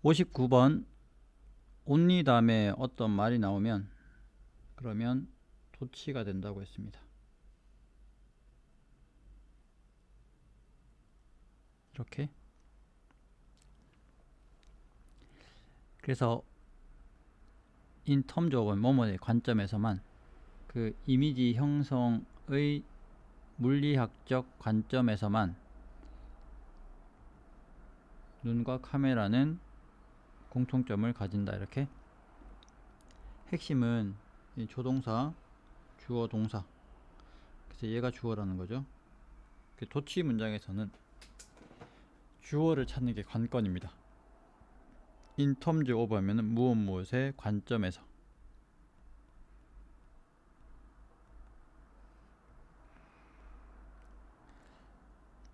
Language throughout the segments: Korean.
59번 온리 다음에 어떤 말이 나오면 그러면 도치가 된다고 했습니다. 이렇게. 그래서 in terms of 뭐뭐의 관점에서만, 그 이미지 형성의 물리학적 관점에서만 눈과 카메라는 공통점을 가진다. 이렇게. 핵심은 이 조동사, 주어, 동사. 그래서 얘가 주어라는 거죠. 도치 문장에서는 주어를 찾는 게 관건입니다. in terms of 하면은 무엇 무엇의 관점에서.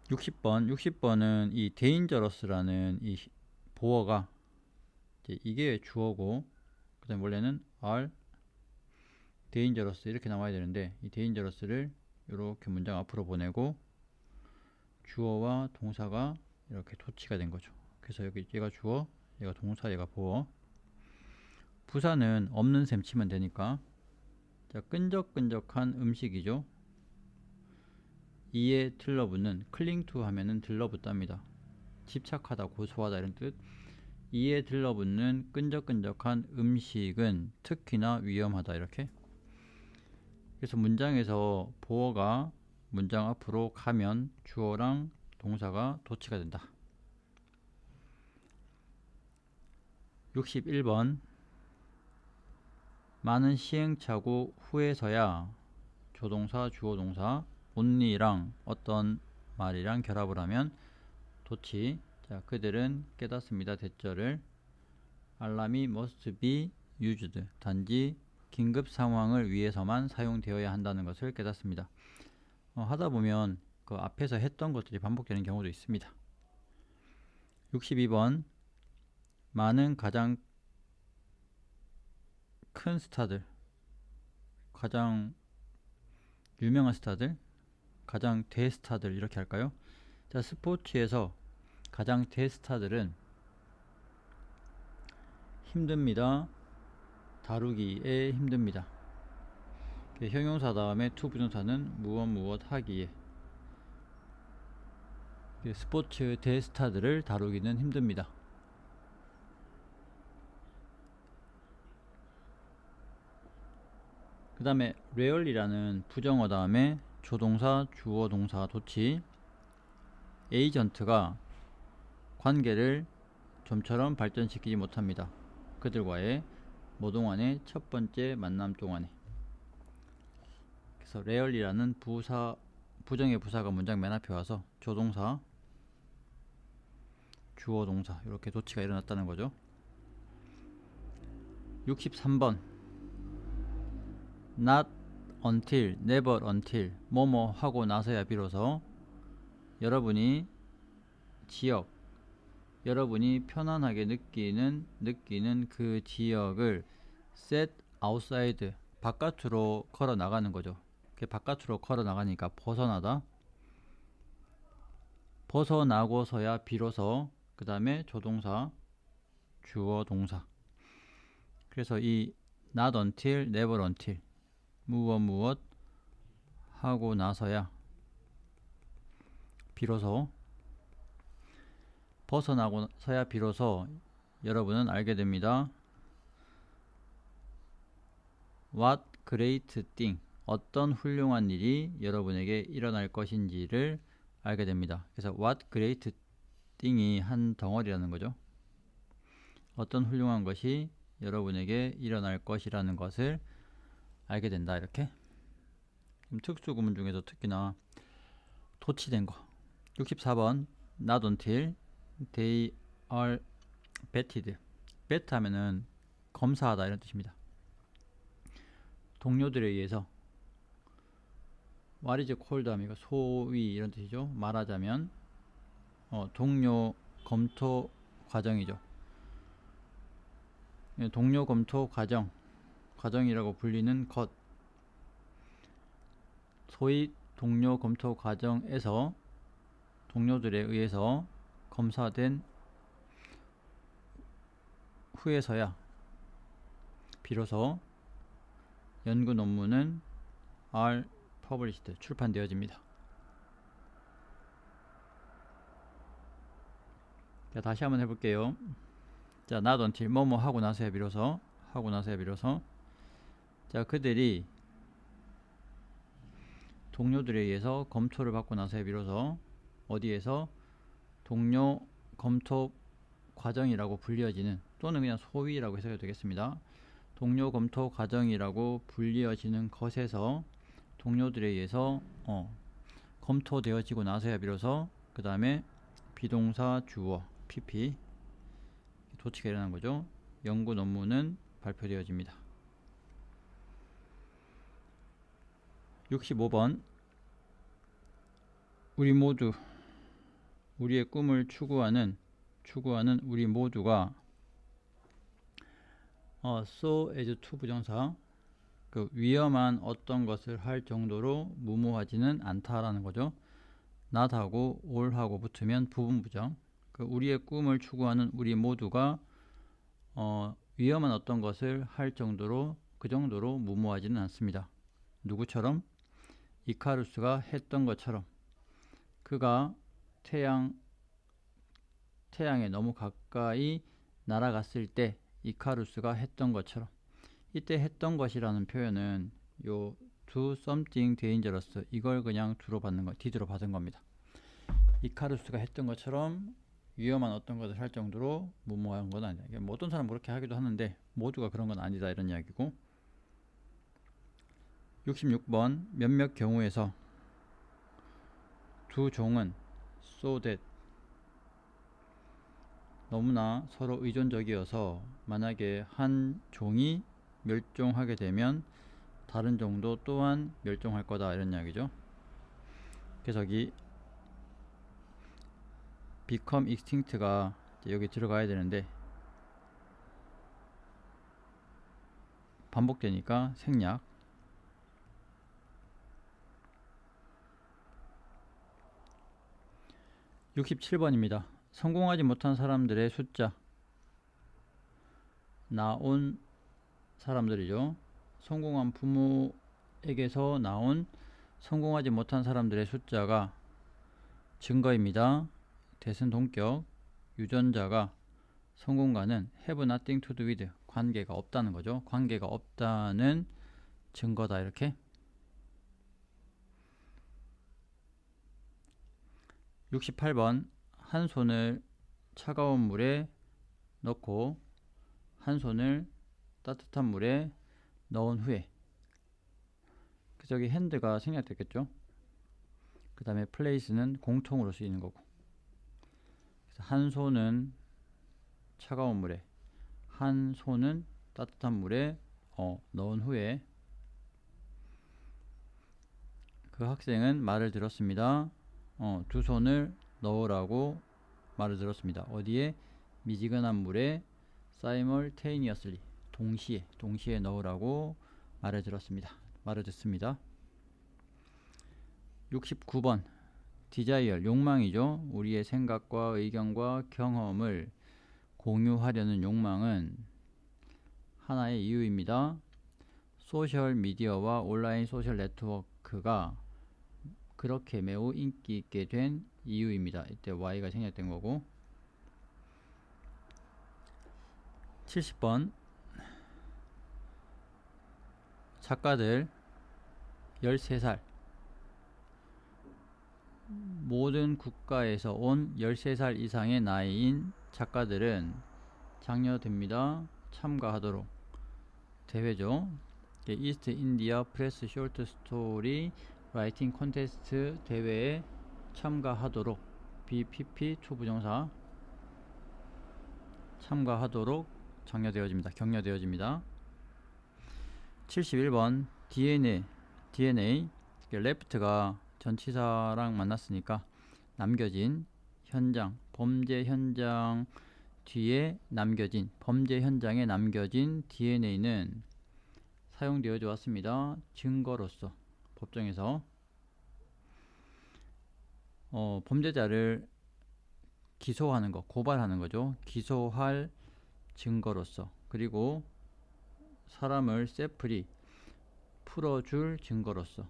(60번) 60번은 이 dangerous라는 이 보어가 이게 주어고, 그 다음에 원래는 are dangerous 이렇게 나와야 되는데, 이 dangerous를 이렇게 문장 앞으로 보내고 주어와 동사가 이렇게 도치가 된 거죠. 그래서 여기 얘가 주어, 얘가 동사, 얘가 보어. 부사는 없는 셈 치면 되니까, 자, 끈적끈적한 음식이죠. 이에 들러붙는, cling to 하면은 들러붙답니다. 집착하다, 고소하다 이런 뜻. 이에 들러붙는 끈적끈적한 음식은 특히나 위험하다. 이렇게. 그래서 문장에서 보어가 문장 앞으로 가면 주어랑 동사가 도치가 된다. 61번 많은 시행착오 후에서야 조동사, 주어, 동사 only랑 어떤 말이랑 결합을 하면 도치. 자, 그들은 깨닫습니다. 대절을 알람이 must be used, 단지 긴급 상황을 위해서만 사용되어야 한다는 것을 깨닫습니다. 하다 보면 그 앞에서 했던 것들이 반복되는 경우도 있습니다. 62번 많은 가장 큰 스타들, 가장 유명한 스타들, 가장 대스타들 이렇게 할까요? 자, 스포츠에서 가장 대스타들은 힘듭니다. 다루기에 힘듭니다. 형용사 다음에 to 부정사는 무엇 무엇 하기에. 스포츠 대스타들을 다루기는 힘듭니다. 그 다음에 rarely라는 부정어 다음에 조동사, 주어, 동사, 도치. 에이전트가 관계를 좀처럼 발전시키지 못합니다. 그들과의 뭐 동안의 첫 번째 만남 동안에. 그래서 rarely라는 부사, 부정의 부사가 문장 맨 앞에 와서 조동사, 주어, 동사 이렇게 도치가 일어났다는 거죠. 63번 not until, never until 뭐뭐 하고 나서야 비로소 여러분이 지역, 여러분이 편안하게 느끼는 그 지역을 set outside, 바깥으로 걸어 나가는 거죠. 바깥으로 걸어 나가니까 벗어나다, 벗어나고서야 비로소. 그 다음에 조동사, 주어, 동사. 그래서 이 not until, never until 무엇 하고 나서야 비로소, 벗어나고서야 비로소 여러분은 알게 됩니다. What great thing, 어떤 훌륭한 일이 여러분에게 일어날 것인지를 알게 됩니다. 그래서 what great thing이 한 덩어리라는 거죠. 어떤 훌륭한 것이 여러분에게 일어날 것이라는 것을 알게 된다. 이렇게. 특수구문 중에서 특히나 도치된 거. 64번 not until they are vetted. vet 하면은 검사하다 이런 뜻입니다. 동료들에 의해서. what is called 하면 소위 이런 뜻이죠. 말하자면 동료 검토 과정이죠. 동료 검토 과정이라고 불리는 것. 소위 동료 검토 과정에서 동료들에 의해서 검사된 후에서야 비로소 연구 논문은 are published, 출판되어집니다. 자, 다시 한번 해볼게요. 자, not until 뭐뭐 하고 나서야 비로소, 자, 그들이 동료들에 의해서 검토를 받고 나서야 비로소 어디에서 동료 검토 과정이라고 불리어지는, 또는 그냥 소위라고 해석해도 되겠습니다. 동료 검토 과정이라고 불리어지는 것에서 동료들에 의해서 검토되어지고 나서야 비로소 그 다음에 비동사 주어 PP 도치가 일어난 거죠. 연구 논문은 발표되어집니다. 65번 우리 모두, 우리의 꿈을 추구하는 우리 모두가 so as to 부정사, 그 위험한 어떤 것을 할 정도로 무모하지는 않다라는 거죠. not하고 all하고 붙으면 부분부정. 그 우리의 꿈을 추구하는 우리 모두가 위험한 어떤 것을 할 정도로, 그 정도로 무모하지는 않습니다. 누구처럼? 이카루스가 했던 것처럼. 그가 태양에 너무 가까이 날아갔을 때 이카루스가 했던 것처럼. 이때 했던 것이라는 표현은 요 do something dangerous, 이걸 그냥 디드로 받은 겁니다. 이카루스가 했던 것처럼 위험한 어떤 것을 할 정도로 무모한 건 아니다. 뭐 어떤 사람 그렇게 하기도 하는데 모두가 그런 건 아니다, 이런 이야기고. 66번 몇몇 경우에서 두 종은 so that 너무나 서로 의존적이어서 만약에 한 종이 멸종하게 되면 다른 종도 또한 멸종할 거다, 이런 이야기죠. 그래서 여기 become extinct가 여기 들어가야 되는데 반복되니까 생략. 67번입니다. 성공하지 못한 사람들의 숫자, 나온 사람들이죠. 성공한 부모에게서 나온 성공하지 못한 사람들의 숫자가 증거입니다. 대신 동격, 유전자가 성공과는 have nothing to do with, 관계가 없다는 거죠. 관계가 없다는 증거다, 이렇게. 68번 한 손을 차가운 물에 넣고 한 손을 따뜻한 물에 넣은 후에, 저기 핸드가 생략됐겠죠. 그 다음에 place는 공통으로 쓰이는 거고, 그래서 한 손은 차가운 물에, 한 손은 따뜻한 물에 넣은 후에 그 학생은 말을 들었습니다. 두 손을 넣으라고 말을 들었습니다. 어디에? 미지근한 물에 simultaneously, 동시에 넣으라고 말을 듣습니다. 69번 desire, 욕망이죠. 우리의 생각과 의견과 경험을 공유하려는 욕망은 하나의 이유입니다. 소셜 미디어와 온라인 소셜 네트워크가 그렇게 매우 인기 있게 된 이유입니다. 이때 Y가 생략된 거고. 70번 작가들 13살, 모든 국가에서 온 13살 이상의 나이인 작가들은 장려됩니다. 참가하도록. 대회죠. 이스트 인디아 프레스 쇼트 스토리 라이팅 콘테스트 대회에 참가하도록, BPP 초부정사, 참가하도록 격려되어집니다. 71번 DNA left가 전치사랑 만났으니까 남겨진 현장, 범죄 현장 뒤에 남겨진, 범죄 현장에 남겨진 DNA는 사용되어져 왔습니다. 증거로서 법정에서 범죄자를 기소하는 거, 고발하는 거죠. 기소할 증거로서, 그리고 사람을 safely 풀어줄 증거로서.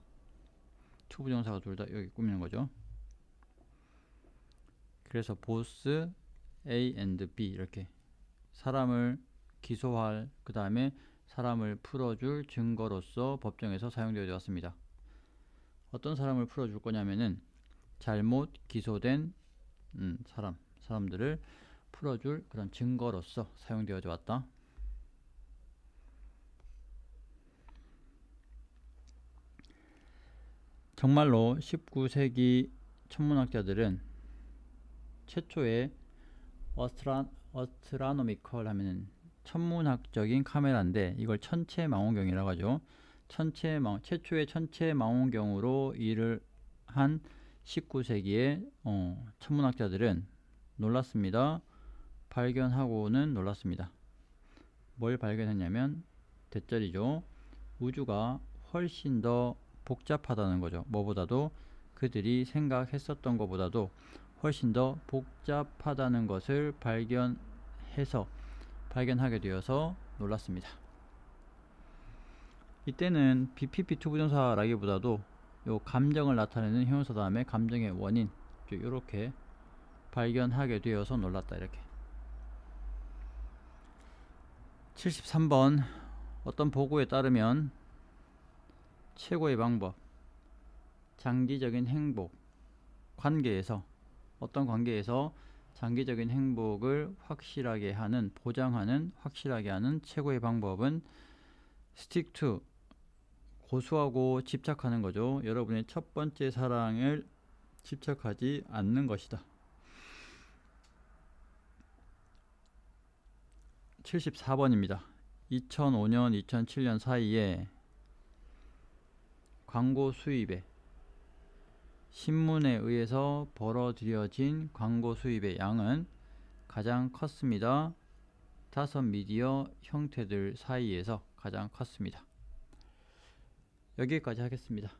투부정사가 둘 다 여기 꾸미는 거죠. 그래서 both A and B 이렇게 사람을 기소할, 그 다음에 사람을 풀어줄 증거로서 법정에서 사용되어 왔습니다. 어떤 사람을 풀어줄 거냐면은 잘못 기소된 사람들을 풀어줄 그런 증거로서 사용되어 왔다. 정말로 19세기 천문학자들은 최초의 어스트라노미컬 하면은 천문학적인 카메라인데, 이걸 천체망원경이라고 하죠. 최초의 천체망원경으로 일을 한 19세기의 천문학자들은 놀랐습니다. 발견하고는 놀랐습니다. 뭘 발견했냐면 대절이죠. 우주가 훨씬 더 복잡하다는 거죠. 뭐보다도 그들이 생각했었던 것보다도 훨씬 더 복잡하다는 것을 발견하게 되어서 놀랐습니다. 이때는 BPP 투부정사라기보다도 요 감정을 나타내는 형용사 다음에 감정의 원인 이렇게 발견하게 되어서 놀랐다. 이렇게. 73번 어떤 보고에 따르면 최고의 방법, 장기적인 행복 관계에서, 어떤 관계에서 장기적인 행복을 확실하게 하는, 보장하는, 확실하게 하는 최고의 방법은 stick to, 고수하고 집착하는 거죠. 여러분의 첫 번째 사랑을 집착하지 않는 것이다. 74번입니다. 2005년, 2007년 사이에 광고 수입에, 신문에 의해서 벌어들여진 광고 수입의 양은 가장 컸습니다. 5 미디어 형태들 사이에서 가장 컸습니다. 여기까지 하겠습니다.